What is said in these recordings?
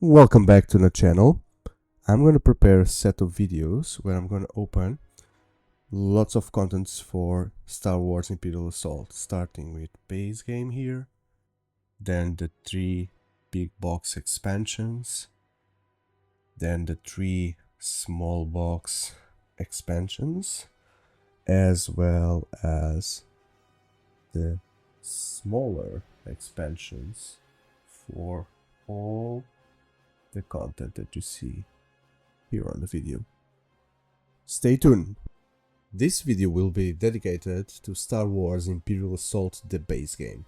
Welcome back to the channel. I'm going to prepare a set of videos where I'm going to open lots of contents for Star Wars Imperial Assault, starting with base game here, then the 3 big box expansions, then the 3 small box expansions, as well as the smaller expansions for all the content that you see here on the video. Stay tuned. This video will be dedicated to Star Wars Imperial Assault, the base game.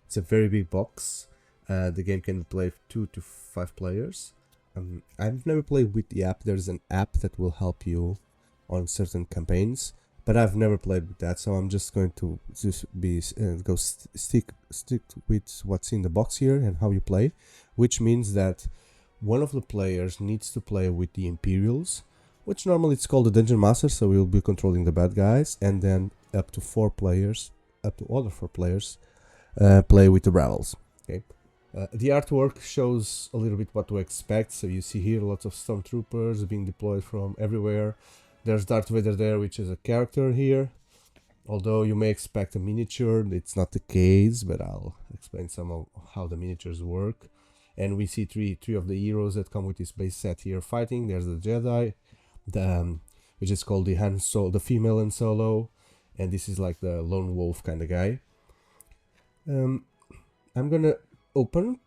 It's a very big box. The game can play 2 to 5 players. I've never played with the app. There's an app that will help you on certain campaigns, but I've never played with that, so I'm just going to stick with what's in the box here and how you play, which means that one of the players needs to play with the Imperials, which normally it's called the Dungeon Master, so we'll be controlling the bad guys, and then up to other 4 players play with the Rebels. Okay. The artwork shows a little bit what to expect, so you see here lots of stormtroopers being deployed from everywhere. There's Darth Vader there, which is a character here. Although you may expect a miniature, it's not the case, but I'll explain some of how the miniatures work. And we see three of the heroes that come with this base set here fighting. There's the Jedi, which is called the the female Han Solo, and this is like the lone wolf kind of guy. I'm gonna open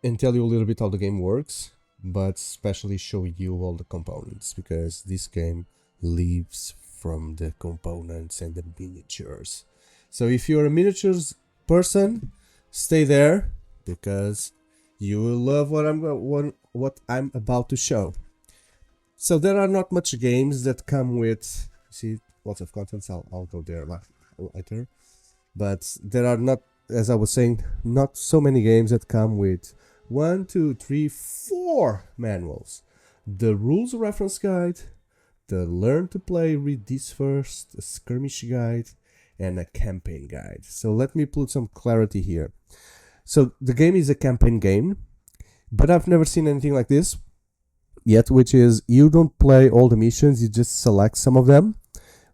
and tell you a little bit how the game works, but especially show you all the components, because this game lives from the components and the miniatures. So if you're a miniatures person, stay there, because you will love what I'm about to show. So there are not much games that come with, see, lots of contents. I'll go there later. But there are not, as I was saying, not so many games that come with 1, 2, 3, 4 manuals. The rules reference guide, the learn to play, read this first, a skirmish guide, and a campaign guide. So let me put some clarity here. So the game is a campaign game, but I've never seen anything like this yet, which is you don't play all the missions, you just select some of them.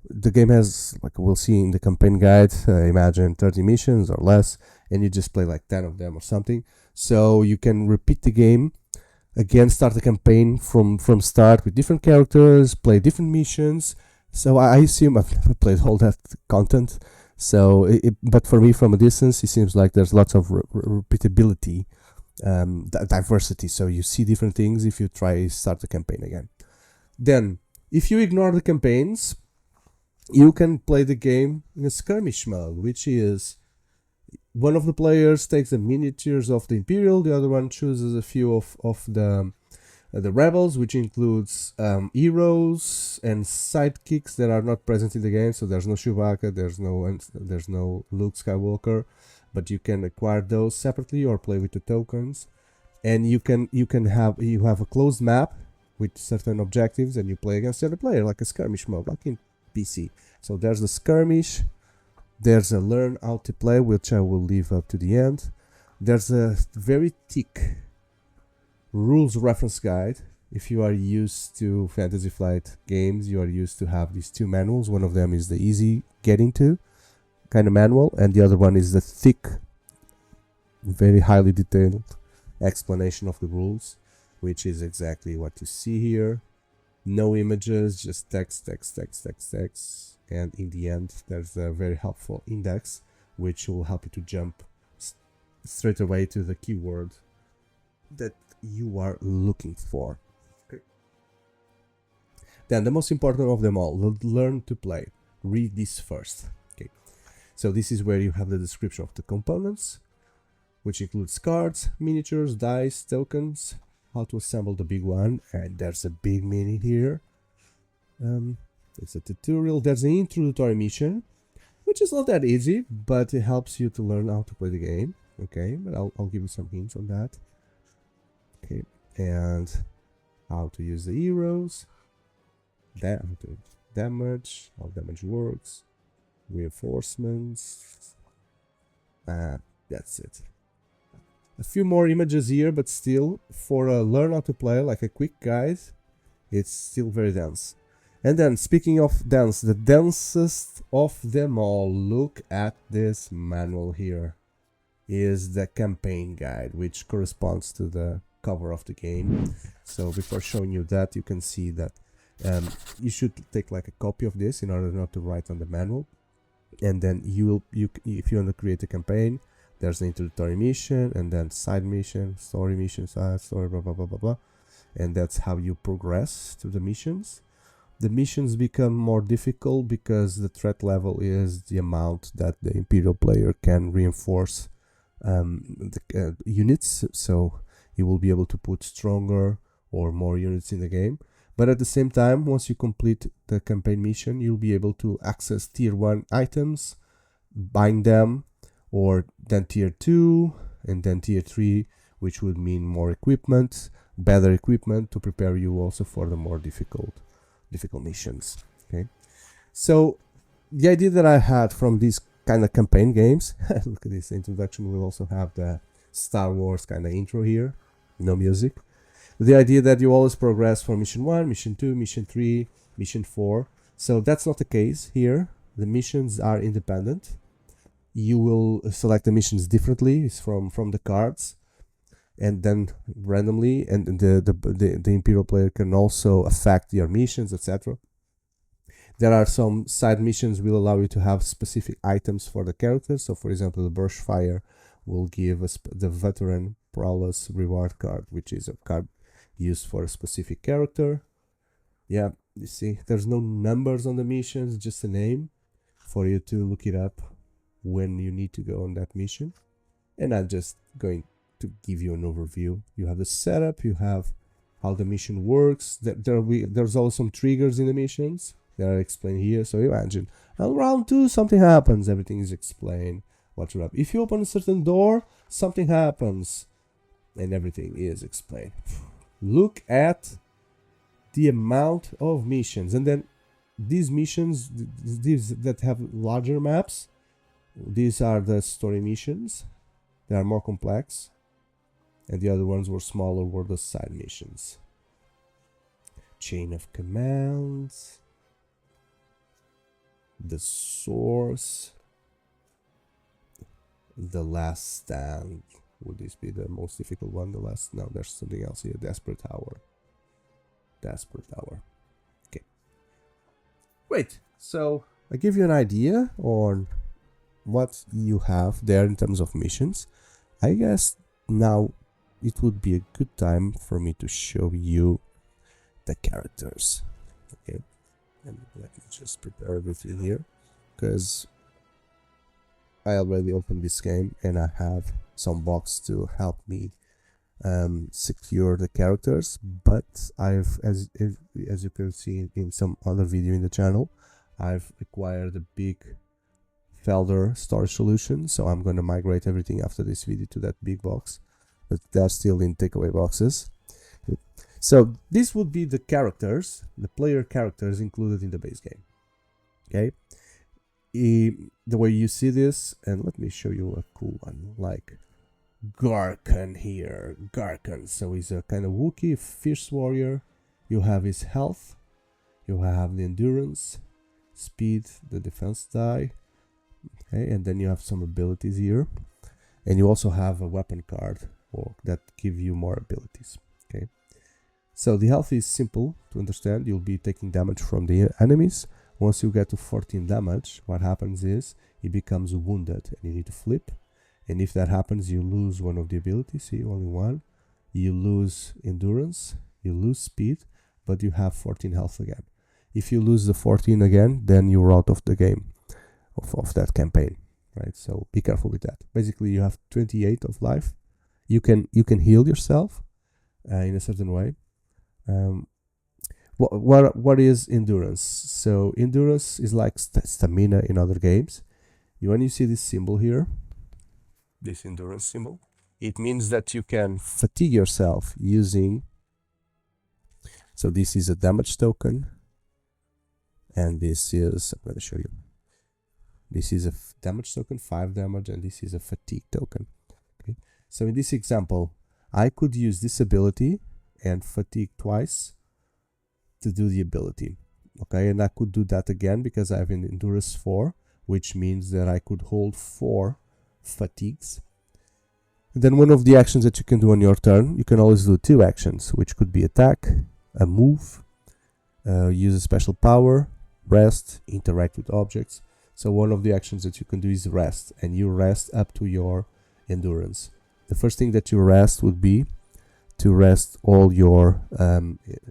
The game has, like we'll see in the campaign guide, imagine 30 missions or less, and you just play like 10 of them or something. So you can repeat the game again, start the campaign from start with different characters, play different missions. So I assume I've never played all that content. So, but for me, from a distance, it seems like there's lots of repeatability, diversity. So you see different things if you try start the campaign again. Then, if you ignore the campaigns, you can play the game in a skirmish mode, which is one of the players takes the miniatures of the Imperial, the other one chooses a few of the Rebels, which includes heroes and sidekicks that are not present in the game. So there's no Chewbacca, there's no Luke Skywalker, but you can acquire those separately or play with the tokens. And you have a closed map with certain objectives, and you play against the other player like a skirmish mode, like in PC. So there's the skirmish. There's a learn how to play, which I will leave up to the end. There's a very thick rules reference guide. If you are used to Fantasy Flight games, you are used to have these 2 manuals. One of them is the easy getting to kind of manual, and the other one is the thick, very highly detailed explanation of the rules, which is exactly what you see here. No images, just text. And in the end, there's a very helpful index, which will help you to jump straight away to the keyword that you are looking for. Okay. Then the most important of them all, learn to play. Read this first. Okay. So this is where you have the description of the components, which includes cards, miniatures, dice, tokens, how to assemble the big one, and there's a big mini here. It's a tutorial. There's an introductory mission, which is not that easy, but it helps you to learn how to play the game. Okay, but I'll give you some hints on that. Okay, and how to use the heroes, how to damage, how damage works, reinforcements. That's it. A few more images here, but still, for a learn how to play, like a quick guide, it's still very dense. And then, speaking of dense, the densest of them all, look at this manual here. Is the campaign guide, which corresponds to the cover of the game. So before showing you that, you can see that you should take like a copy of this in order not to write on the manual. And then if you want to create a campaign, there's the introductory mission, and then side mission, side story, blah blah blah blah blah, and that's how you progress to the missions. The missions become more difficult because the threat level is the amount that the Imperial player can reinforce the units, so you will be able to put stronger or more units in the game. But at the same time, once you complete the campaign mission, you'll be able to access tier 1 items, buying them, or then tier 2, and then tier 3, which would mean more equipment, better equipment to prepare you also for the more difficult missions. Okay, so the idea that I had from these kind of campaign games, look at this introduction, we'll also have the Star Wars kind of intro here, no music. The idea that you always progress from mission 1, mission 2, mission 3, mission 4. So that's not the case here. The missions are independent. You will select the missions differently. It's from the cards, and then randomly, and the Imperial player can also affect your missions, etc. There are some side missions will allow you to have specific items for the characters. So for example, the Burst Fire will give us the Veteran Prowess reward card, which is a card used for a specific character. Yeah, you see, there's no numbers on the missions, just a name for you to look it up when you need to go on that mission. And I'm just going to give you an overview. You have the setup, you have how the mission works. There's also some triggers in the missions that are explained here. So imagine on round 2 something happens, everything is explained. What's up? If you open a certain door, something happens, and everything is explained. Look at the amount of missions, and then these missions, these that have larger maps, these are the story missions. They are more complex, and the other ones were smaller, were the side missions. Chain of commands, the source, the last stand. Would this be the most difficult one? The last? No, there's something else here. Desperate hour. Okay. Wait. So I give you an idea on what you have there in terms of missions. I guess now it would be a good time for me to show you the characters. Okay. And let me just prepare everything here, because I already opened this game and I have some box to help me secure the characters. But I've, as you can see in some other video in the channel, I've acquired a big Felder storage solution, so I'm going to migrate everything after this video to that big box, but they're still in takeaway boxes. So this would be the characters, the player characters included in the base game. Okay, the way you see this, and let me show you a cool one, like Garkan here. Garkan, so he's a kind of Wookiee, fierce warrior. You have his health, you have the endurance, speed, the defense die. Okay, and then you have some abilities here, and you also have a weapon card that give you more abilities. Okay, so the health is simple to understand. You'll be taking damage from the enemies. Once you get to 14 damage, what happens is he becomes wounded and you need to flip, and if that happens, you lose one of the abilities. See, only one. You lose endurance, you lose speed, but you have 14 health again. If you lose the 14 again, then you're out of the game, of that campaign, right? So be careful with that. Basically, you have 28 of life. You can heal yourself in a certain way. What is endurance? So endurance is like stamina in other games. When you see this symbol here, this endurance symbol, it means that you can fatigue yourself using, so this is a damage token, and this is, I'm going to show you, this is a damage token, 5 damage, and this is a fatigue token. Okay, So in this example, I could use this ability and fatigue twice to do the ability. Okay, and I could do that again because I have an endurance 4, which means that I could hold 4 fatigues. And then one of the actions that you can do on your turn, you can always do 2 actions, which could be attack, a move, use a special power, rest, interact with objects. So one of the actions that you can do is rest, and you rest up to your endurance. The first thing that you rest would be to rest all your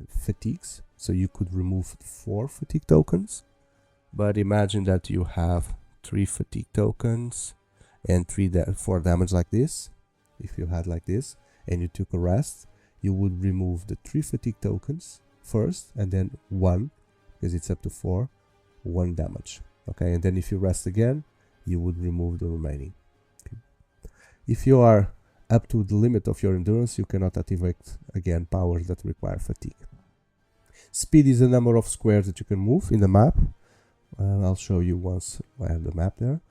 fatigues. So you could remove 4 fatigue tokens, but imagine that you have 3 fatigue tokens and 4 damage like this. If you had like this and you took a rest, you would remove the 3 fatigue tokens first, and then 1, because it's up to 4, 1 damage. Okay, and then if you rest again, you would remove the remaining. Okay. If you are up to the limit of your endurance, you cannot activate again powers that require fatigue. Speed is the number of squares that you can move in the map. I'll show you once I have the map there.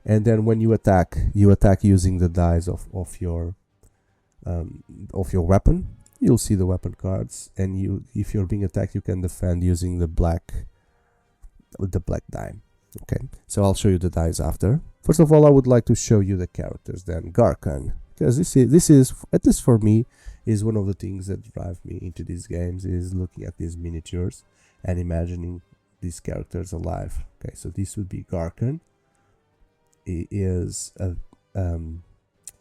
And then when you attack using the dice of your weapon. You'll see the weapon cards, and if you're being attacked, you can defend using the black die. Okay, so I'll show you the dice after. First of all, I would like to show you the characters. Then Garkan, because this is at least for me, is one of the things that drive me into these games, is looking at these miniatures and imagining these characters alive. Okay, so this would be Garkan. He is a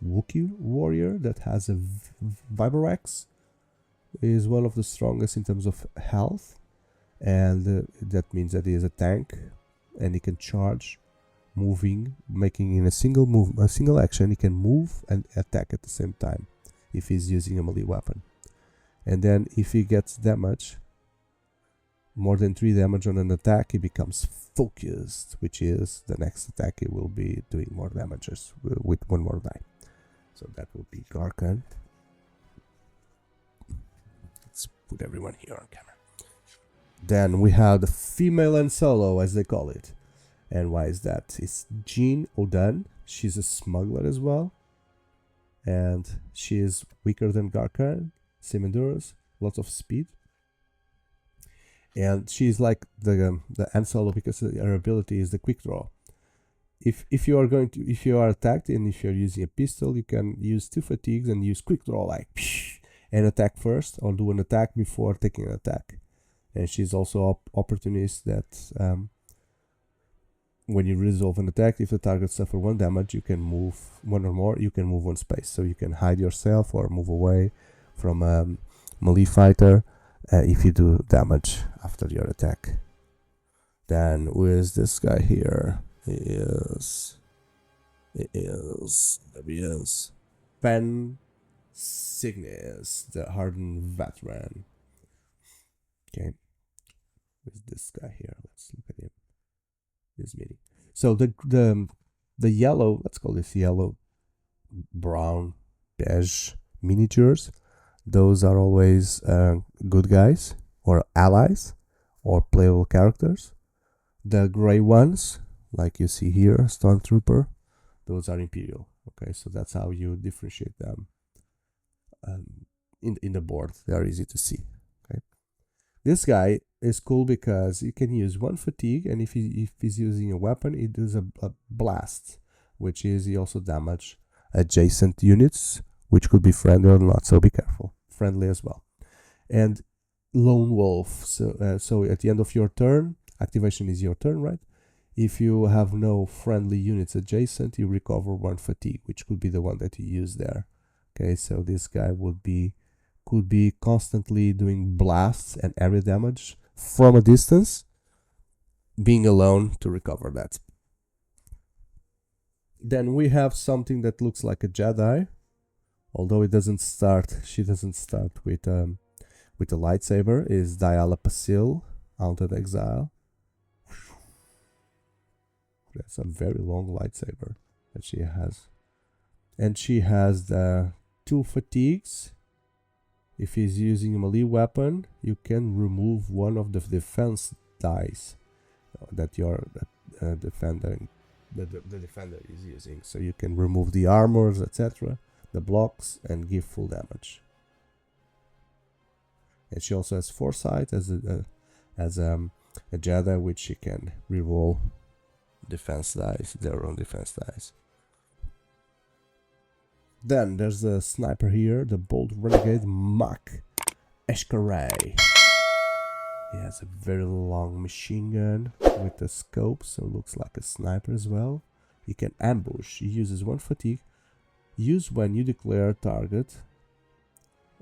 Wookiee warrior that has a Vibarax. He is one of the strongest in terms of health, and that means that he is a tank, and he can charge, moving, making in a single action. He can move and attack at the same time if he's using a melee weapon. And then if he gets damage, more than 3 damage on an attack, he becomes focused, which is the next attack he will be doing more damages with 1 more die. So that will be Garkan. Let's put everyone here on camera. Then we have the female Han Solo, as they call it. And why is that? It's Jean Odan. She's a smuggler as well. And she is weaker than Garkan. Same endurance, lots of speed. And she's like the Han Solo because her ability is the quick draw. If you are attacked and if you're using a pistol, you can use 2 fatigues and use quick draw, like and attack first, or do an attack before taking an attack. And she's also opportunist that when you resolve an attack, if the target suffer 1 damage, you can move 1 or more. You can move 1 space, so you can hide yourself or move away from a melee fighter. If you do damage after your attack. Then with this guy here, he is Pen Cygnus, the hardened veteran. Okay, with this guy here, let's look at him. This mini. So the yellow, let's call this yellow, brown, beige miniatures. Those are always good guys or allies or playable characters. The gray ones, like you see here, Stormtrooper, those are Imperial. Okay, so that's how you differentiate them in the board. They are easy to see. Okay, this guy is cool because you can use 1 fatigue, and if he's using a weapon, he does a blast, which is he also damage adjacent units, which could be friendly or not, so be careful. Friendly as well. And Lone Wolf, so at the end of your turn, activation is your turn, right? If you have no friendly units adjacent, you recover 1 fatigue, which could be the one that you use there. Okay, so this guy could be constantly doing blasts and area damage from a distance, being alone to recover that. Then we have something that looks like a Jedi. Although she doesn't start with a lightsaber, is Diala Pasil, Haunted Exile. That's a very long lightsaber that she has. And she has the 2 fatigues. If he's using a melee weapon, you can remove 1 of the defense dice that your defender is using. So you can remove the armors, etc. the blocks and give full damage. And she also has foresight as a Jedi, which she can reroll defense dice, their own defense dice. Then there's a sniper here, the bold renegade Mak Eshkaray. He has a very long machine gun with a scope, so it looks like a sniper as well. He can ambush. He uses 1 fatigue. Use when you declare target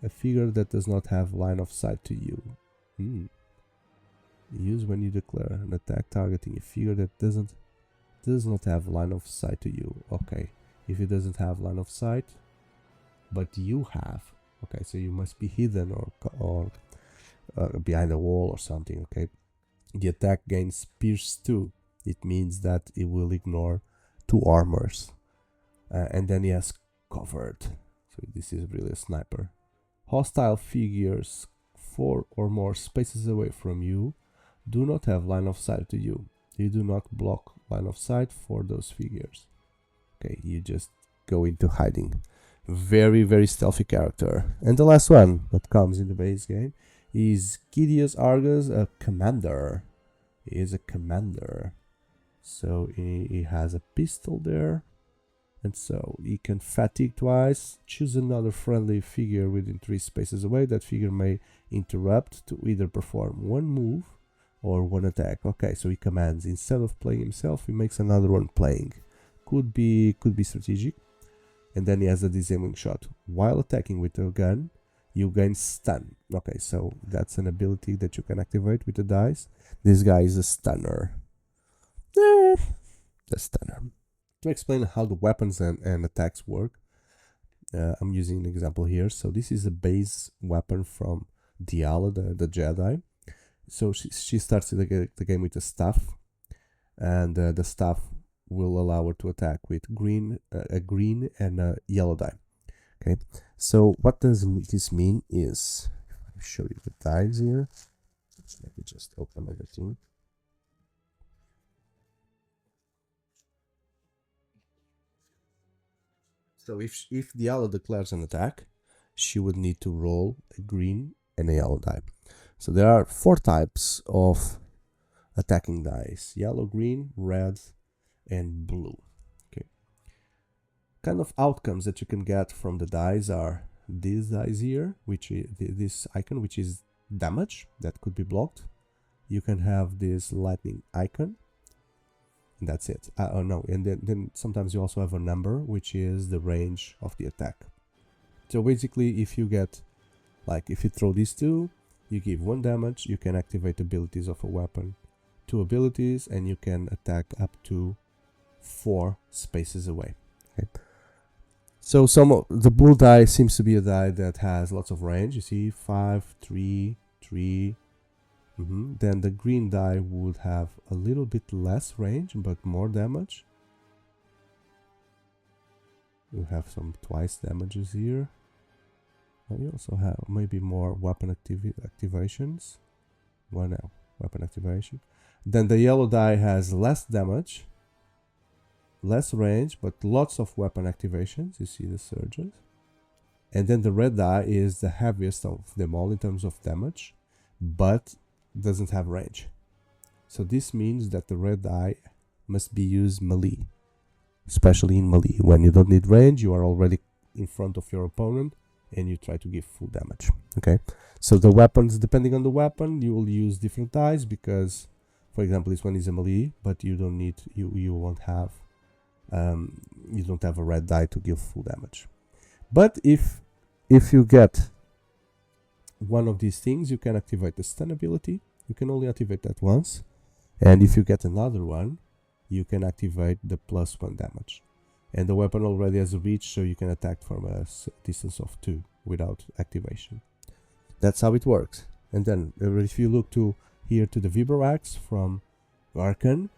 a figure that does not have line of sight to you. Use when you declare an attack targeting a figure that does not have line of sight to you. Okay, if it doesn't have line of sight, but you have. Okay, so you must be hidden or behind a wall or something. Okay, the attack gains Pierce 2. It means that it will ignore 2 armors, and then he has covert. So this is really a sniper. Hostile figures 4 or more spaces away from you do not have line of sight to you. You do not block line of sight for those figures. Okay, you just go into hiding. Very, very stealthy character. And the last one that comes in the base game is Gideus Argus, a commander. He is a commander. So he has a pistol there. And so he can fatigue twice, choose another friendly figure within 3 spaces away. That figure may interrupt to either perform 1 move or 1 attack. Okay, so he commands. Instead of playing himself, he makes another one playing. Could be strategic. And then he has a disabling shot. While attacking with a gun, you gain stun. Okay, so that's an ability that you can activate with the dice. This guy is a stunner. The stunner. To explain how the weapons and attacks work, I'm using an example here. So this is a base weapon from Diala, the Jedi. So she starts the game with a staff, and the staff will allow her to attack with a green and a yellow die. Okay, so what does this mean is, I'll show you the dice here. Let me just open everything. So if Diala declares an attack, she would need to roll a green and a yellow die. So there are 4 types of attacking dice: yellow, green, red, and blue. Okay. Kind of outcomes that you can get from the dice are these dice here, which is this icon, which is damage that could be blocked. You can have this lightning icon. And that's it. No, and then sometimes you also have a number, which is the range of the attack. So basically, if you get, like, if you throw these 2, you give 1 damage, you can activate abilities of a weapon, 2 abilities, and you can attack up to 4 spaces away. Okay. So the blue die seems to be a die that has lots of range. You see, 5, 3, 3. Then the green die would have a little bit less range, but more damage. You have some twice damages here. And you also have maybe more weapon activations. Well, now, weapon activation. Then the yellow die has less damage, less range, but lots of weapon activations. You see the surges. And then the red die is the heaviest of them all in terms of damage, but doesn't have range. So this means that the red die must be used melee, especially in melee. When you don't need range, you are already in front of your opponent and you try to give full damage. Okay, so the weapons, depending on the weapon, you will use different dies, because for example this one is a melee, but you don't need, you won't have you don't have a red die to give full damage. But if you get one of these things, you can activate the stun ability. You can only activate that once, and if you get another one, you can activate the +1 damage, and the weapon already has a reach, so you can attack from a distance of 2 without activation. That's how it works. And then if you look to here to the Vibroax from Arkan,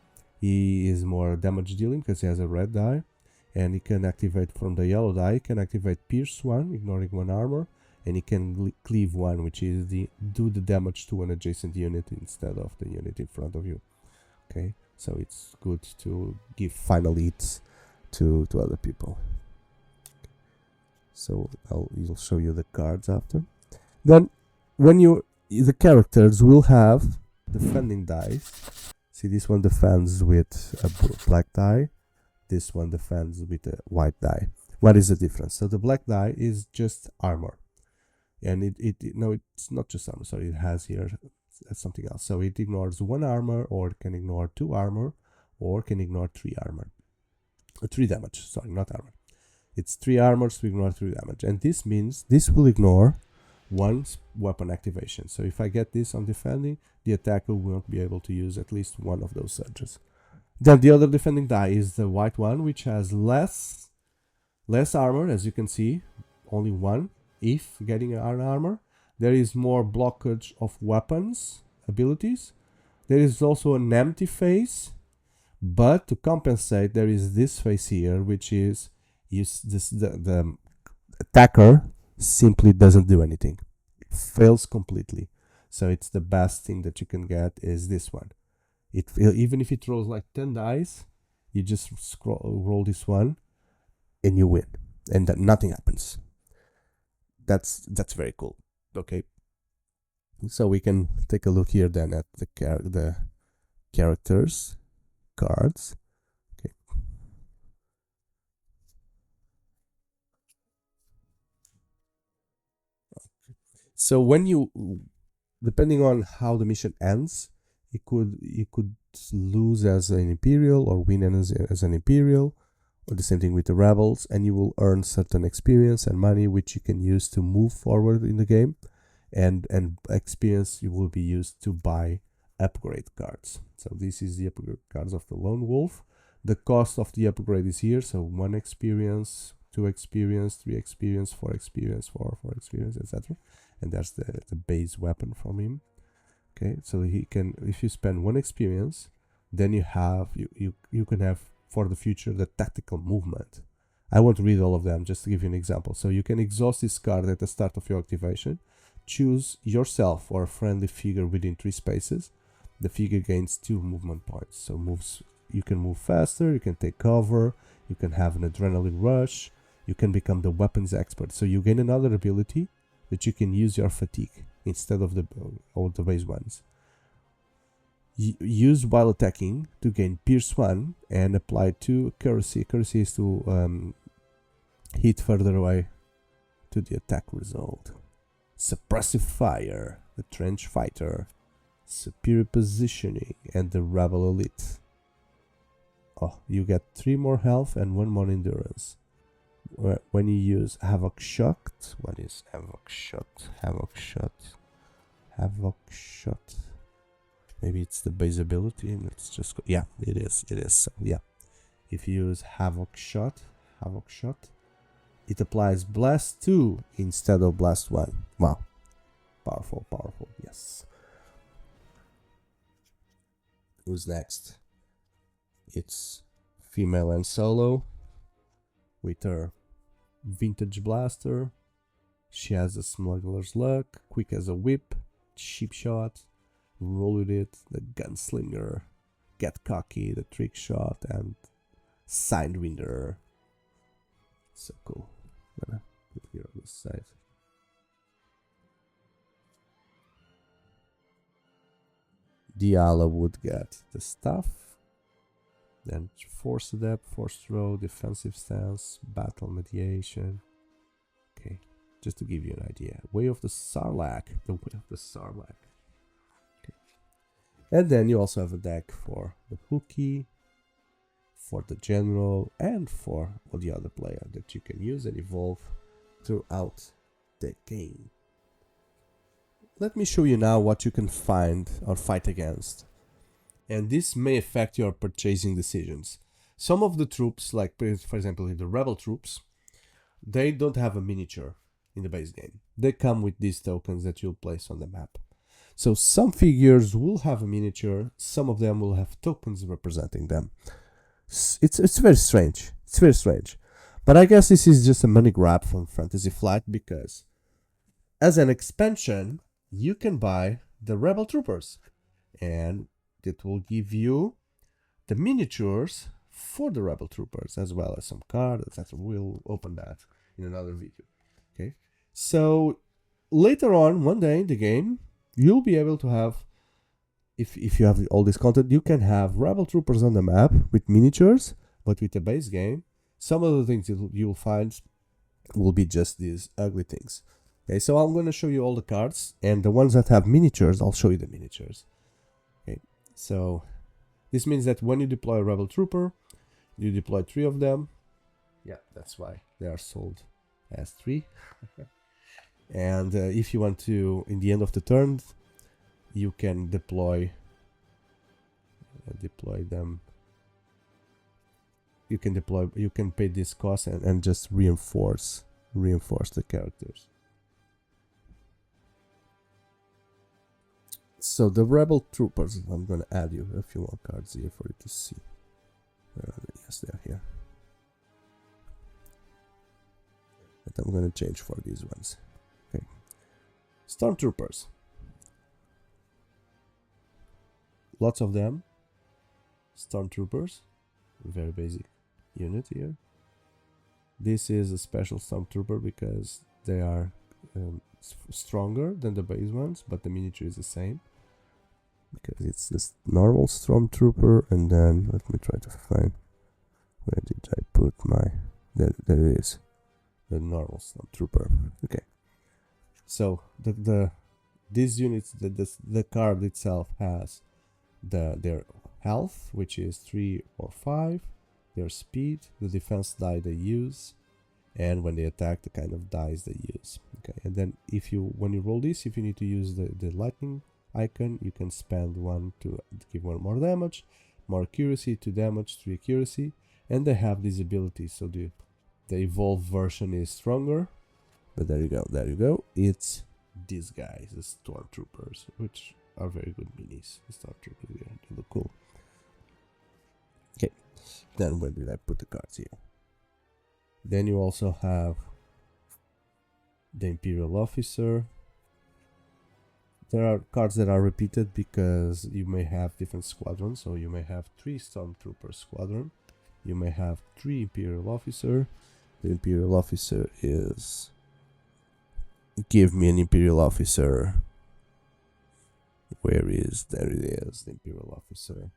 he is more damage dealing because he has a red die, and he can activate from the yellow die. He can activate Pierce 1, ignoring 1 armor, and he can cleave 1, which is do the damage to an adjacent unit instead of the unit in front of you. Okay, so it's good to give final hits to other people. So I'll show you the cards after. Then when the characters will have defending dice. See, this one defends with a black die. This one defends with a white die. What is the difference? So the black die is just armor. And no, it's not just armor. Sorry, it has here something else. So it ignores 1 armor, or it can ignore 2 armor, or can ignore 3 armor. 3 damage, sorry, not armor. It's 3 armors to ignore 3 damage. And this means this will ignore 1 weapon activation. So if I get this on defending, the attacker won't be able to use at least 1 of those surges. Then the other defending die is the white one, which has less armor, as you can see, only 1 if getting an armor. There is more blockage of weapons abilities. There is also an empty phase, but to compensate there is this phase here, which is the attacker simply doesn't do anything. It fails completely. So it's the best thing that you can get is this one. Even if it rolls like 10 dice, you just roll this one and you win, and that nothing happens. That's very cool. Okay, so we can take a look here then at the characters cards. Okay, so when you, depending on how the mission ends, you could lose as an Imperial or win as an Imperial, or the same thing with the rebels, and you will earn certain experience and money which you can use to move forward in the game, and experience you will be used to buy upgrade cards. So this is the upgrade cards of the Lone Wolf. The cost of the upgrade is here, so 1 experience, 2 experience, 3 experience, 4 experience, 4 experience, etc. And that's the base weapon from him. Okay, so he can, if you spend 1 experience, then you can have for the future the tactical movement. I won't read all of them, just to give you an example. So you can exhaust this card at the start of your activation, choose yourself or a friendly figure within 3 spaces. The figure gains 2 movement points. So you can move faster, you can take cover, you can have an adrenaline rush, you can become the weapons expert. So you gain another ability that you can use your fatigue instead of the base ones. Use while attacking to gain Pierce 1 and apply 2 accuracy. Accuracy is to hit further away to the attack result. Suppressive Fire, the Trench Fighter, Superior Positioning, and the Rebel Elite. Oh, you get 3 more health and 1 more endurance. When you use Havoc Shot, what is Havoc Shot? Havoc Shot. Havoc Shot. Maybe it's the base ability, and let's just go. Yeah, it is. So yeah, if you use Havoc Shot, it applies Blast 2 instead of Blast 1. Wow, powerful. Yes. Who's next? It's female and solo with her vintage blaster. She has a smuggler's luck, quick as a whip, cheap shot, roll with it, the gunslinger, get cocky, the trick shot, and sidewinder. So cool. I'm gonna put it here on this side. Diala would get the staff, then force adept, force throw, defensive stance, battle mediation. Okay, just to give you an idea. Way of the Sarlacc, the Way of the Sarlacc. Okay. And then you also have a deck for the Hookie, for the General, and for all the other player that you can use and evolve throughout the game. Let me show you now what you can find or fight against. And this may affect your purchasing decisions. Some of the troops, like for example the rebel troops, they don't have a miniature in the base game. They come with these tokens that you'll place on the map. So some figures will have a miniature, some of them will have tokens representing them. It's very strange. It's very strange. But I guess this is just a money grab from Fantasy Flight, because as an expansion, you can buy the Rebel Troopers, and it will give you the miniatures for the Rebel Troopers, as well as some cards, etc. We'll open that in another video. Okay, so later on, one day in the game, you'll be able to have, if you have all this content, you can have rebel troopers on the map with miniatures, but with the base game, some of the things you'll find will be just these ugly things. Okay, so I'm going to show you all the cards, and the ones that have miniatures, I'll show you the miniatures. Okay, so this means that when you deploy a rebel trooper, you deploy 3 of them. Yeah, that's why they are sold as 3. And if you want to, in the end of the turn, you can deploy them. You can pay this cost and just reinforce the characters. So the rebel troopers, I'm gonna add you a few more cards here for you to see. Yes, they're here. But I'm gonna change for these ones. Okay, stormtroopers. Lots of them. Stormtroopers, very basic unit here. This is a special stormtrooper because they are stronger than the base ones, but the miniature is the same. Because it's this normal stormtrooper, and then let me try to find, where did I put my, there it is, the normal stormtrooper. Okay, so these units, the card itself has their health, which is 3 or 5, their speed, the defense die they use, and when they attack, the kind of dice they use. Okay, and then when you roll this, if you need to use the lightning icon, you can spend 1 to give 1 more damage, more accuracy, 2 damage, 3 accuracy, and they have these abilities. So the evolved version is stronger, but there you go. It's these guys, the stormtroopers, which are very good minis. The stormtroopers here, they look cool. Okay, then where did I put the cards here? Then you also have the Imperial Officer. There are cards that are repeated because you may have different squadrons. So you may have 3 Stormtrooper squadron. You may have 3 Imperial Officer. The Imperial Officer is... Give me an Imperial Officer. Where is... There it is, the Imperial Officer.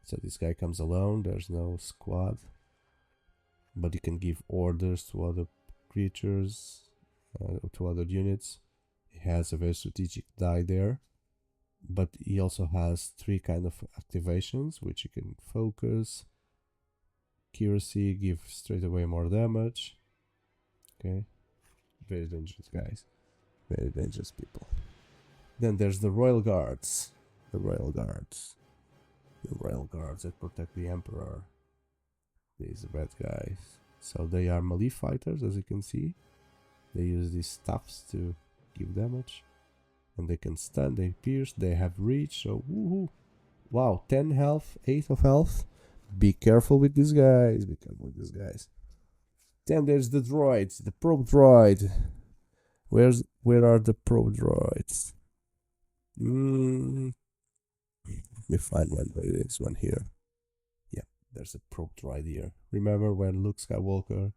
So this guy comes alone. There's no squad. But you can give orders to other creatures, to other units. He has a very strategic die there, but he also has 3 kind of activations, which you can focus, accuracy, give straight away more damage. Okay, very dangerous guys, very dangerous people. Then there's the Royal Guards, the Royal Guards that protect the Emperor. These red guys, so they are melee fighters, as you can see. They use these staffs to give damage, and they can stun, they pierce, they have reach. So woohoo! Wow, 10 health, 8 of health. Be careful with these guys. Be careful with these guys. Then there's the droids, the probe droid. Where are the probe droids? Let me find one. There is one here. Yeah, there's a probe droid here. Remember when Luke Skywalker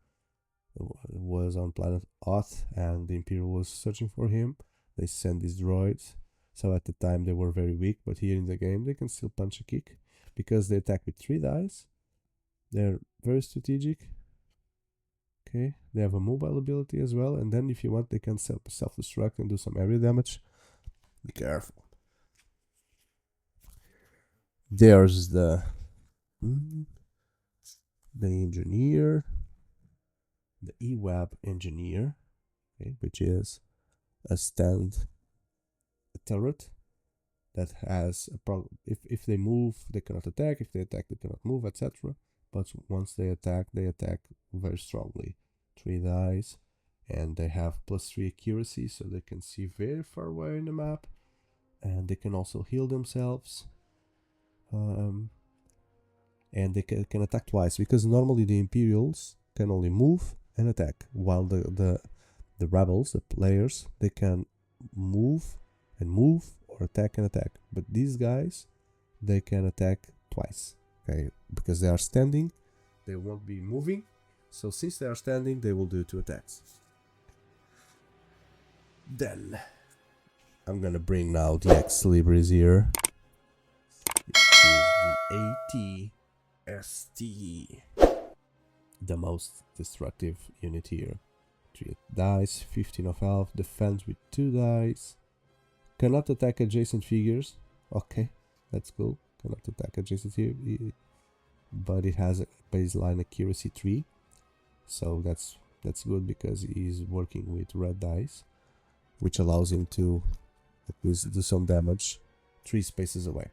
was on planet Hoth and the Imperial was searching for him? They sent these droids. So at the time they were very weak, but here in the game they can still punch a kick because they attack with 3 dice. They're very strategic. Okay, they have a mobile ability as well, and then if you want they can self-destruct and do some area damage. Be careful. There's the engineer, the EWAB engineer, okay, which is a turret that has a problem. If they move, they cannot attack. If they attack, they cannot move, etc. But once they attack very strongly. 3 dice, and they have +3 accuracy, so they can see very far away in the map, and they can also heal themselves. And they can attack twice, because normally the Imperials can only move and attack, while the rebels, the players, they can move or attack and attack. But these guys, they can attack twice, okay? Because they are standing, they won't be moving, So since they are standing, they will do 2 attacks. Then I'm gonna bring now the Ex-Libris here. This is the AT-ST, the most destructive unit here. 3 dice, 15 of health, defends with 2 dice. Cannot attack adjacent figures. Okay, that's cool. Cannot attack adjacent here, but it has a baseline accuracy 3. So that's good because he's working with red dice, which allows him to at least do some damage 3 spaces away.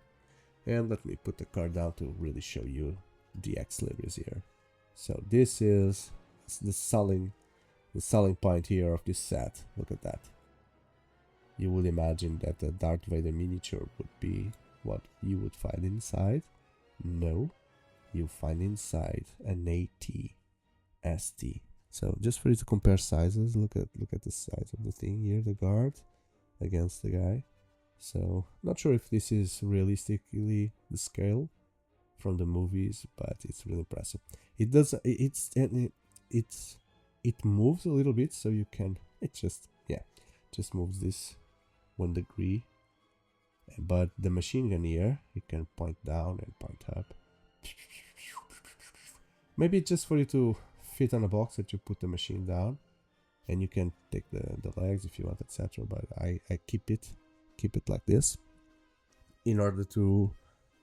And let me put the card down to really show you the Ex-Libris here. So this is the selling point here of this set. Look at that. You would imagine that the Darth Vader miniature would be what you would find inside. No, you find inside an AT-ST. So just for you to compare sizes, look at the size of the thing here, the guard against the guy. So not sure if this is realistically the scale from the movies, but it's really impressive. It moves a little bit, so you can just moves this 1 degree. But the machine gun here, it can point down and point up. Maybe just for you to fit on a box that you put the machine down, and you can take the legs if you want, etc. But I keep it like this in order to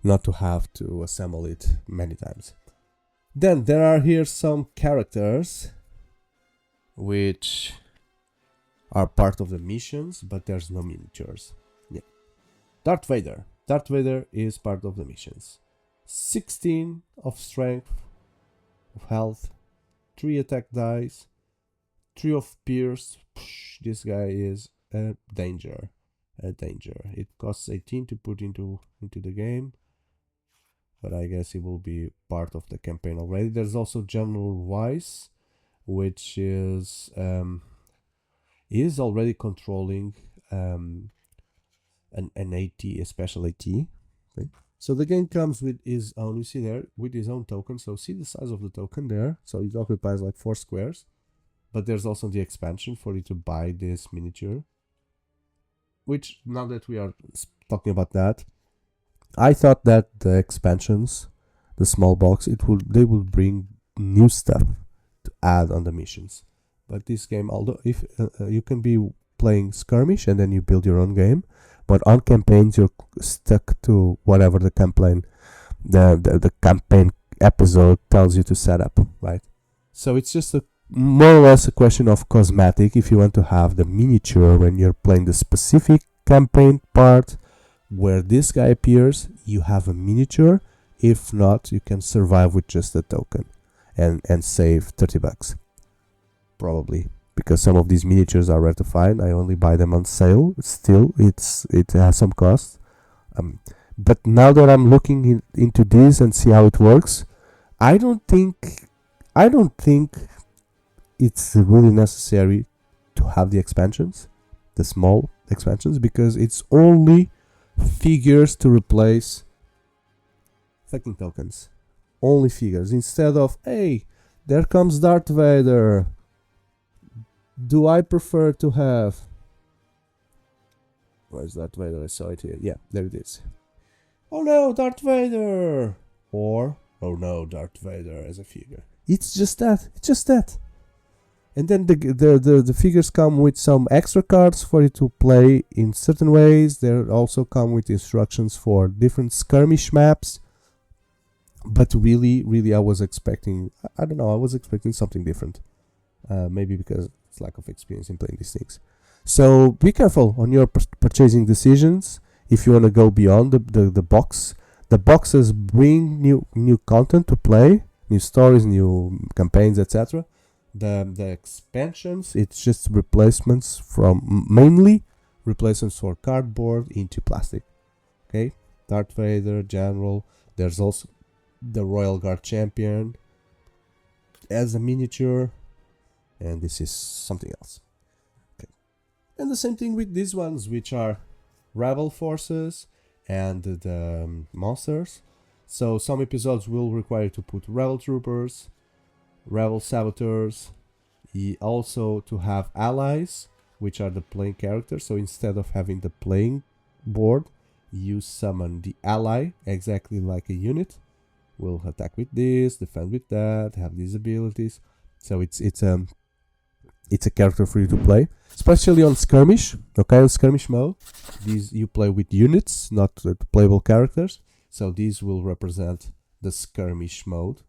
not to have to assemble it many times. Then there are here some characters which are part of the missions, but there's no miniatures. Yeah, Darth Vader. Darth Vader is part of the missions. 16 of strength, of health, 3 attack dice, 3 of pierce. This guy is a danger. It costs 18 to put into the game, but I guess it will be part of the campaign already. There's also General Weiss, which is already controlling an AT, a special AT. Okay. So the game comes with his own, you see there, with his own token. So see the size of the token there. So it occupies like 4 squares. But there's also the expansion for you to buy this miniature. Which, now that we are talking about that, I thought that the expansions, the small box, they will bring new stuff to add on the missions. But this game, although if you can be playing skirmish and then you build your own game, but on campaigns you're stuck to whatever the campaign episode tells you to set up, right? So it's just more or less a question of cosmetic. If you want to have the miniature when you're playing the specific campaign part where this guy appears, you have a miniature. If not, you can survive with just a token and save 30 bucks probably, because some of these miniatures are rare to find. I only buy them on sale. Still, it has some cost. But now that I'm looking into this and see how it works, I don't think it's really necessary to have the expansions, the small expansions, because it's only figures to replace fucking tokens. Only figures. Instead of, hey, there comes Darth Vader. Do I prefer to have... Where's Darth Vader? I saw it here. Yeah, there it is. Oh no, Darth Vader! Or, oh no, Darth Vader as a figure. It's just that. It's just that. And then the figures come with some extra cards for you to play in certain ways. They also come with instructions for different skirmish maps. But really, I was expecting... I don't know, I was expecting something different. Maybe because it's lack of experience in playing these things. So be careful on your purchasing decisions. If you want to go beyond the box, the boxes bring new content to play, new stories, new campaigns, etc. The expansions, it's just replacements from mainly replacements for cardboard into plastic. Okay, Darth Vader, General. There's also the Royal Guard Champion as a miniature. And this is something else. Okay. And the same thing with these ones, which are rebel forces and the monsters. So some episodes will require you to put rebel troopers, rebel saboteurs. Also to have allies, which are the playing characters. So instead of having the playing board, you summon the ally exactly like a unit. Will attack with this, defend with that, have these abilities. So it's a character for you to play, especially on skirmish. Okay, on skirmish mode, these you play with units, not playable characters. So these will represent the skirmish mode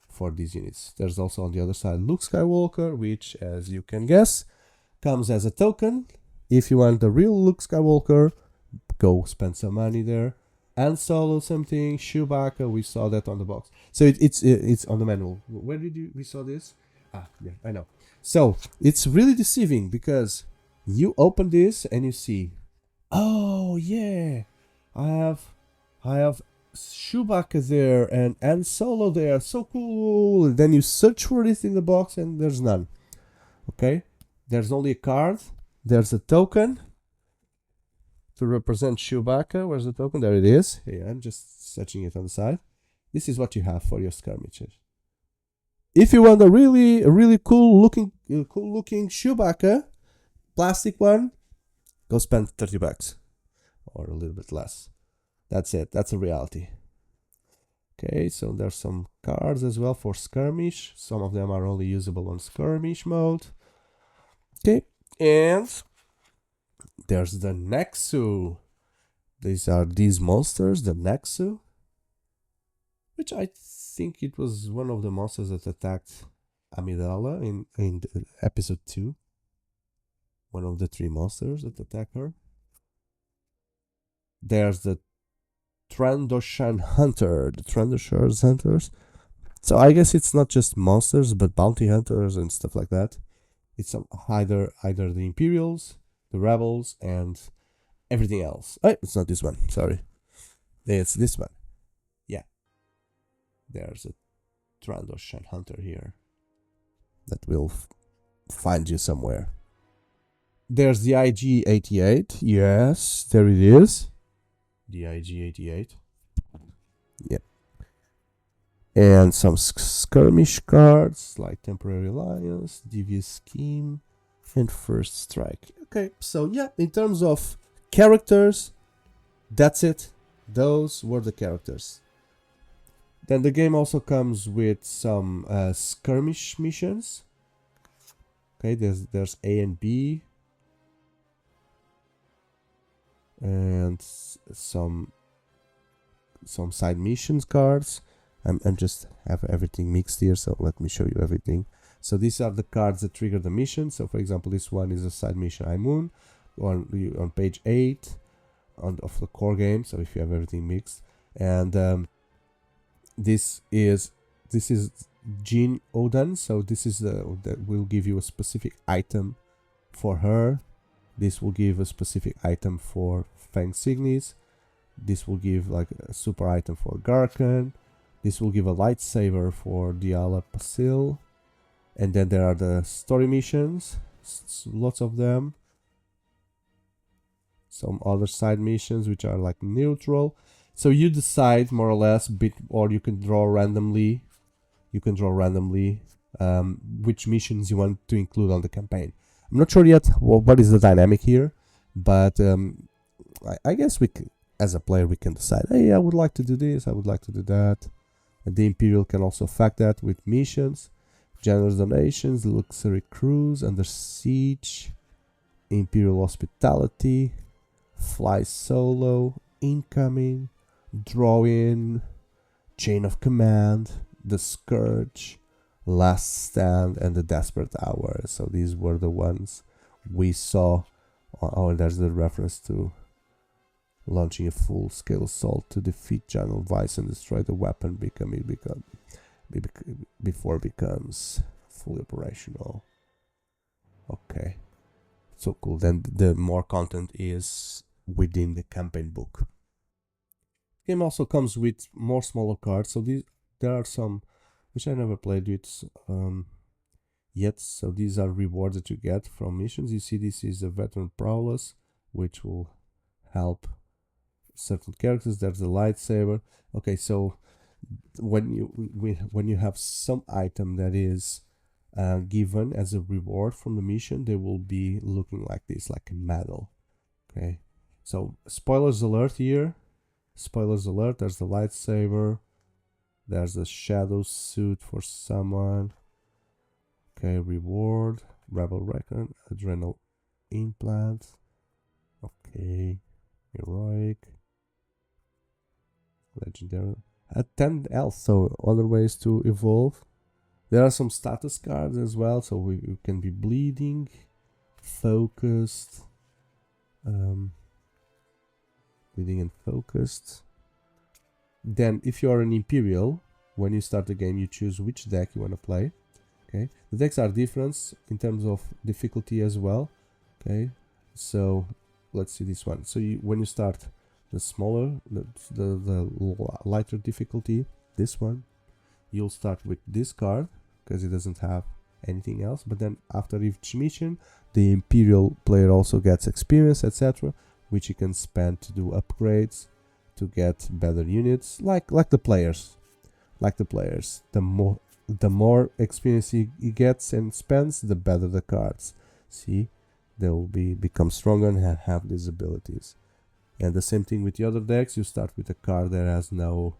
for these units. There's also on the other side Luke Skywalker, which, as you can guess, comes as a token. If you want the real Luke Skywalker, go spend some money there. And Solo, something. Chewbacca, we saw that on the box. So it's on the manual. Where did we saw this? Ah, yeah, I know. So it's really deceiving because you open this and you see, oh yeah, I have Chewbacca there and Solo there, so cool. And then you search for it in the box and there's none. Okay, there's only a card. There's a token to represent Chewbacca. Where's the token? There it is. Yeah, I'm just searching it on the side. This is what you have for your skirmishes. If you want a really cool looking Chewbacca, plastic one, go spend $30 or a little bit less. That's it. That's a reality. Okay, so there's some cards as well for skirmish. Some of them are only usable on skirmish mode. Okay, and there's the Nexu. These are these monsters, the Nexu, which I think it was one of the monsters that attacked Amidala in episode 2. One of the 3 monsters that attack her. There's the Trandoshan Hunter, the Trandoshan Hunters. So I guess it's not just monsters, but bounty hunters and stuff like that. It's either the Imperials, the Rebels, and everything else. Oh, it's not this one, sorry. It's this one. Yeah. There's a Trandoshan Hunter here that will find you somewhere. There's the IG-88. Yes, there it is. The IG-88. Yep. And some skirmish cards like Temporary Alliance, Devious Scheme, and First Strike. Okay, so yeah, in terms of characters, that's it. Those were the characters. Then the game also comes with some skirmish missions. Okay, there's A and B. And some side missions cards. I'm just have everything mixed here, so let me show you everything. So these are the cards that trigger the mission. So for example, this one is a side mission Moon on page 8 of the core game. So if you have everything mixed, and this is Jean Odan. So this is that will give you a specific item for her. This will give a specific item for Fang Signis. This will give like a super item for Garkan. This will give a lightsaber for Diala Pasil. And then there are the story missions. Lots of them. Some other side missions which are like neutral. So you decide more or less, or you can draw randomly. Which missions you want to include on the campaign. I'm not sure yet what is the dynamic here, but I guess as a player, we can decide, hey, I would like to do this, I would like to do that. And the Imperial can also affect that with missions, generous donations, luxury cruise, under siege, Imperial hospitality, fly solo, incoming, draw in, chain of command, the scourge, last stand, and the desperate hour. So these were the ones we saw. Oh, and there's the reference to launching a full-scale assault to defeat General Vice and destroy the weapon before it becomes fully operational. Okay, so cool. Then the more content is within the campaign book. Game also comes with more smaller cards. So there are some which I never played with yet. So these are rewards that you get from missions. You see, this is a veteran prowess, which will help certain characters. There's a lightsaber. Okay, so when you have some item that is given as a reward from the mission, they will be looking like this, like a medal. Okay, so spoilers alert here. Spoilers alert. There's the lightsaber. There's the shadow suit for someone. Okay, reward, rebel reckon, adrenal implant. Okay, heroic, legendary. At 10 else, so other ways to evolve. There are some status cards as well, so we can be bleeding, focused, bleeding and focused. Then, if you are an Imperial, when you start the game, you choose which deck you want to play. Okay, the decks are different in terms of difficulty as well. Okay, so let's see this one. So when you start the smaller, the lighter difficulty, this one, you'll start with this card because it doesn't have anything else. But then after each mission, the Imperial player also gets experience, etc., which you can spend to do upgrades to get better units, like the players. The more experience he gets and spends, the better the cards. See, they will become stronger and have these abilities. And the same thing with the other decks. You start with a card that has no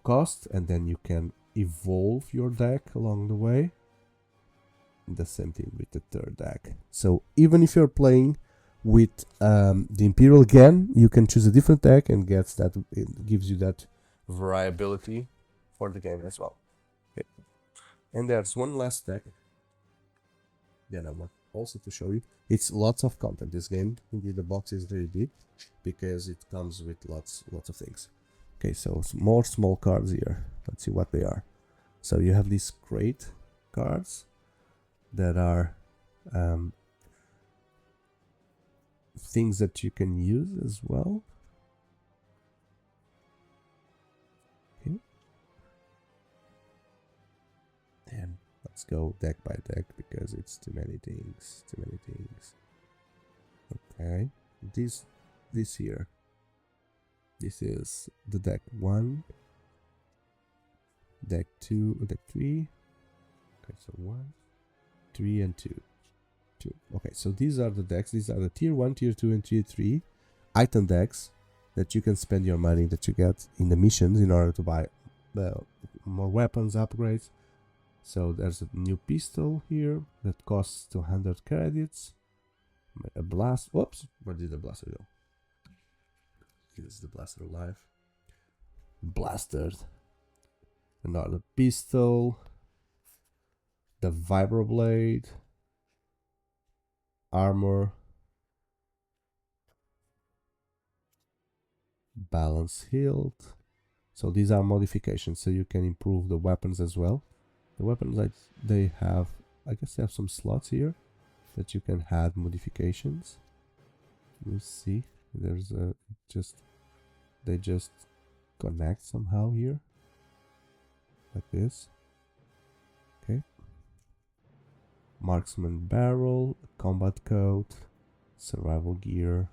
cost, and then you can evolve your deck along the way. The same thing with the third deck. So even if you're playing with the Imperial again, you can choose a different deck and it gives you that variability for the game as well. Okay. And there's one last deck that I want also to show you. It's lots of content, this game. Indeed, the box is very big because it comes with lots of things. Okay, so more small cards here. Let's see what they are. So you have these crate cards that are things that you can use as well. Okay. And let's go deck by deck because it's too many things. Okay. This here. This is the deck 1, deck 2, deck 3. Okay, so 1, 3, and 2. Okay, so these are the decks. These are the tier 1, tier 2, and tier 3 item decks that you can spend your money that you get in the missions in order to buy more weapons, upgrades. So there's a new pistol here that costs 200 credits. A blast. Whoops, where did the blaster go? Is the blaster alive? Blasted. Another pistol. The vibroblade. Armor. Balance hilt. So these are modifications, so you can improve the weapons as well. The weapons, they have, I guess they have some slots here that you can add modifications. You see, there's they just connect somehow here, like this. Okay. Marksman barrel, combat coat, survival gear,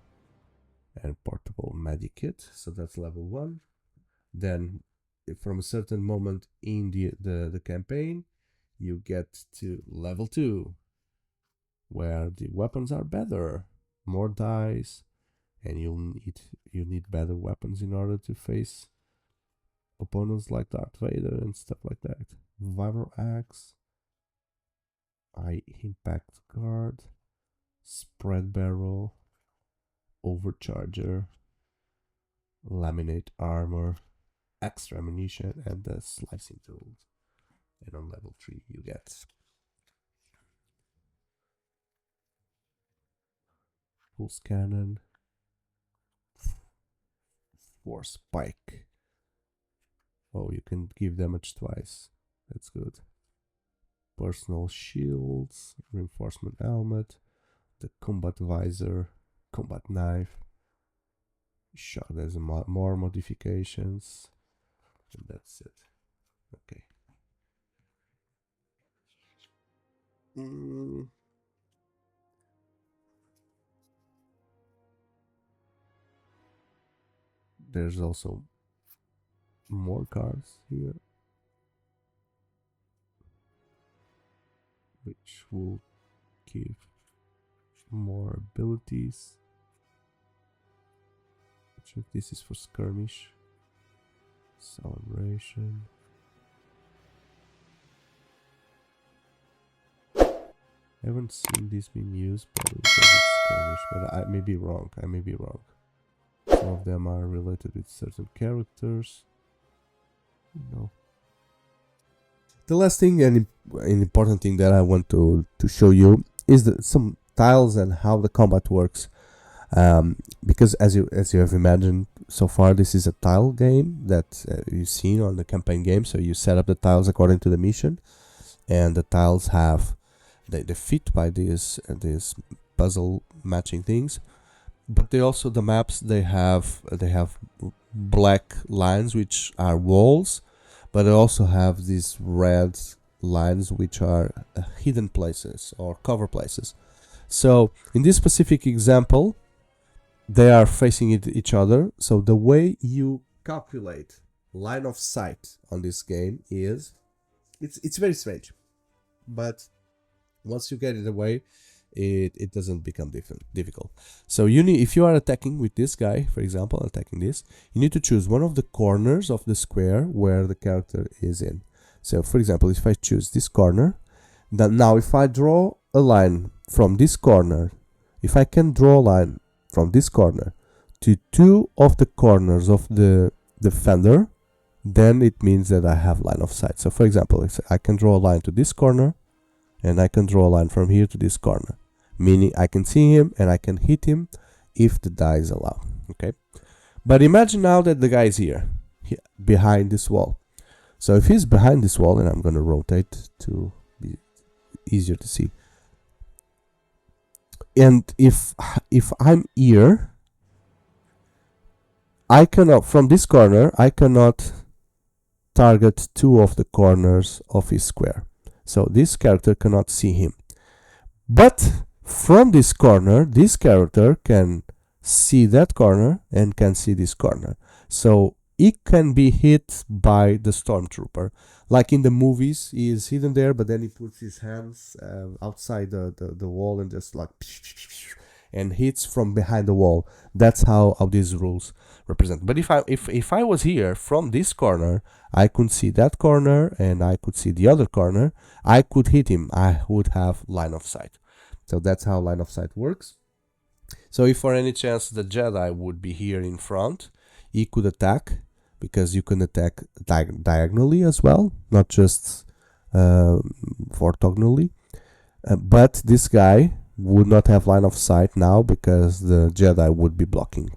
and portable medikit. So that's level 1. Then from a certain moment in the campaign, you get to level 2, where the weapons are better, more dice, and you need better weapons in order to face opponents like Darth Vader and stuff like that. Vibro axe, eye impact guard, spread barrel, overcharger, laminate armor, extra ammunition, and the slicing tools. And on level 3 you get pulse cannon, force spike. Oh, you can give damage twice. That's good. Personal shields, reinforcement helmet, the combat visor, combat knife. Sure, there's more modifications, and that's it. Okay. There's also more cards here, which will give more abilities. Check, this is for skirmish, celebration. I haven't seen this being used, probably because it's skirmish, but I may be wrong. Some of them are related with certain characters. No. The last thing and an important thing that I want to show you is some tiles and how the combat works. Because as you have imagined so far, this is a tile game that you've seen on the campaign game. So you set up the tiles according to the mission, and the tiles have they fit by these puzzle matching things. But they also, the maps, they have black lines which are walls, but they also have these red lines which are hidden places or cover places. So in this specific example, they are facing each other. So the way you calculate line of sight on this game is, it's very strange, but once you get it away, it doesn't become difficult. So you need, if you are attacking with this guy, for example, attacking this, you need to choose one of the corners of the square where the character is in. So for example, if I choose this corner, then now if I draw a line from this corner, if I can draw a line from this corner to two of the corners of the defender, then it means that I have line of sight. So for example, if I can draw a line to this corner, and I can draw a line from here to this corner, meaning I can see him and I can hit him if the dice allow. Okay, but imagine now that the guy is here behind this wall. So if he's behind this wall, and I'm going to rotate to be easier to see, and if I'm here, I cannot, from this corner, I cannot target two of the corners of his square. So this character cannot see him. But from this corner, this character can see that corner and can see this corner. So it can be hit by the stormtrooper. Like in the movies, he is hidden there, but then he puts his hands outside the wall and just like and hits from behind the wall. That's how these rules represent. But if I was here from this corner, I could see that corner and I could see the other corner. I could hit him. I would have line of sight. So that's how line of sight works. So if for any chance the Jedi would be here in front, he could attack, because you can attack diagonally as well, not just orthogonally. But this guy would not have line of sight now because the Jedi would be blocking.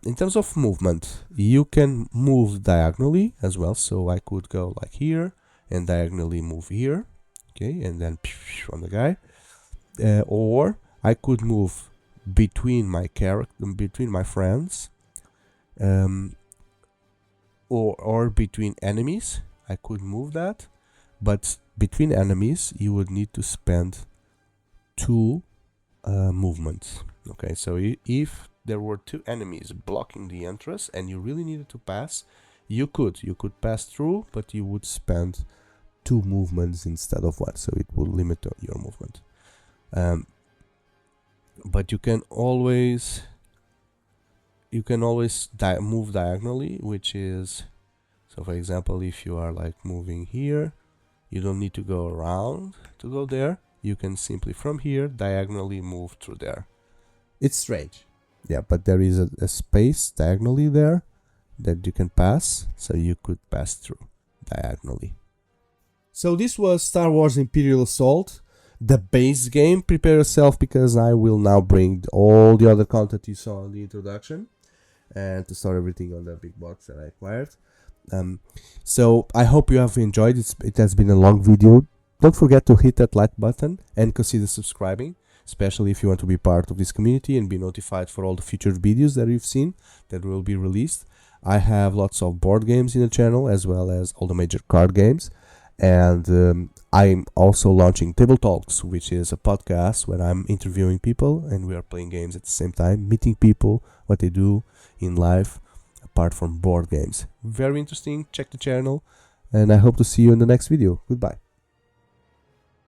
In terms of movement, you can move diagonally as well. So I could go like here and diagonally move here, okay, and then on the guy. Or I could move between my between my friends, or between enemies. I could move that, but between enemies you would need to spend 2 movements. Okay, so if there were 2 enemies blocking the entrance and you really needed to pass, you could pass through, but you would spend 2 movements instead of 1, so it will limit your movement. But you can always move diagonally, which is, so for example, if you are like moving here, you don't need to go around to go there. You can simply from here diagonally move through there. It's strange, yeah, but there is a space diagonally there that you can pass, so you could pass through diagonally. So this was Star Wars Imperial Assault, the base game. Prepare yourself, because I will now bring all the other content you saw in the introduction and to start everything on the big box that I acquired. So I hope you have enjoyed it. It has been a long video. Don't forget to hit that like button and consider subscribing, especially if you want to be part of this community and be notified for all the future videos that you've seen that will be released. I have lots of board games in the channel, as well as all the major card games. And I'm also launching Table Talks, which is a podcast where I'm interviewing people and we are playing games at the same time, meeting people, what they do in life, apart from board games. Very interesting. Check the channel, and I hope to see you in the next video. Goodbye.